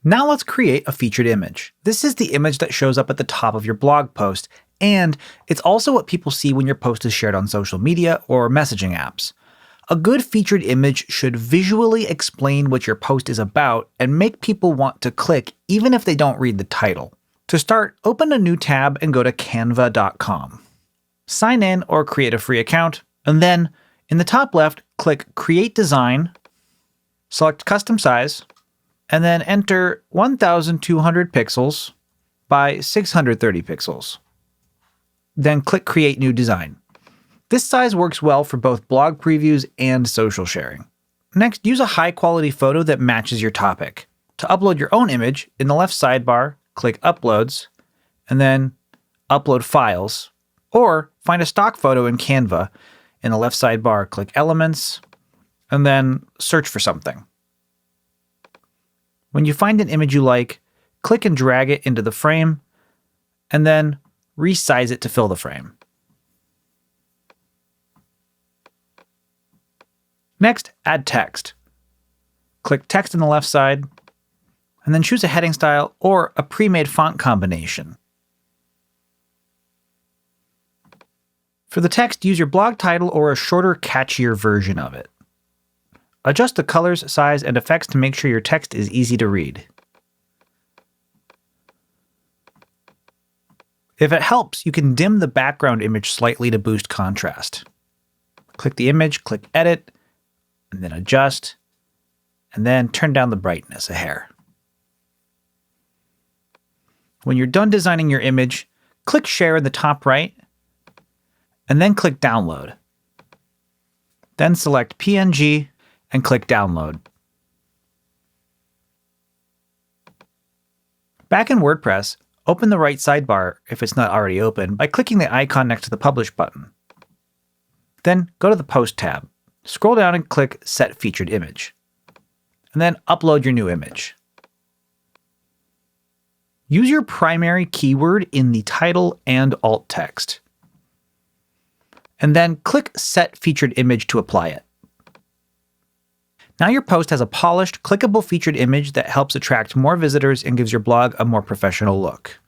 Now let's create a featured image. This is the image that shows up at the top of your blog post, and it's also what people see when your post is shared on social media or messaging apps. A good featured image should visually explain what your post is about and make people want to click even if they don't read the title. To start, open a new tab and go to canva.com. Sign in or create a free account, and then in the top left, click Create Design, select Custom Size, and then enter 1200 pixels by 630 pixels. Then click Create New Design. This size works well for both blog previews and social sharing. Next, use a high-quality photo that matches your topic. To upload your own image, in the left sidebar, click Uploads, and then Upload Files, or find a stock photo in Canva. In the left sidebar, click Elements, and then search for something. When you find an image you like, click and drag it into the frame, and then resize it to fill the frame. Next, add text. Click Text in the left side, and then choose a heading style or a pre-made font combination. For the text, use your blog title or a shorter, catchier version of it. Adjust the colors, size, and effects to make sure your text is easy to read. If it helps, you can dim the background image slightly to boost contrast. Click the image, click Edit, and then Adjust, and then turn down the brightness a hair. When you're done designing your image, click Share in the top right, and then click Download. Then select PNG and click Download. Back in WordPress, open the right sidebar if it's not already open by clicking the icon next to the Publish button. Then go to the Post tab. Scroll down and click Set Featured Image. And then upload your new image. Use your primary keyword in the title and alt text. And then click Set Featured Image to apply it. Now your post has a polished, clickable featured image that helps attract more visitors and gives your blog a more professional look.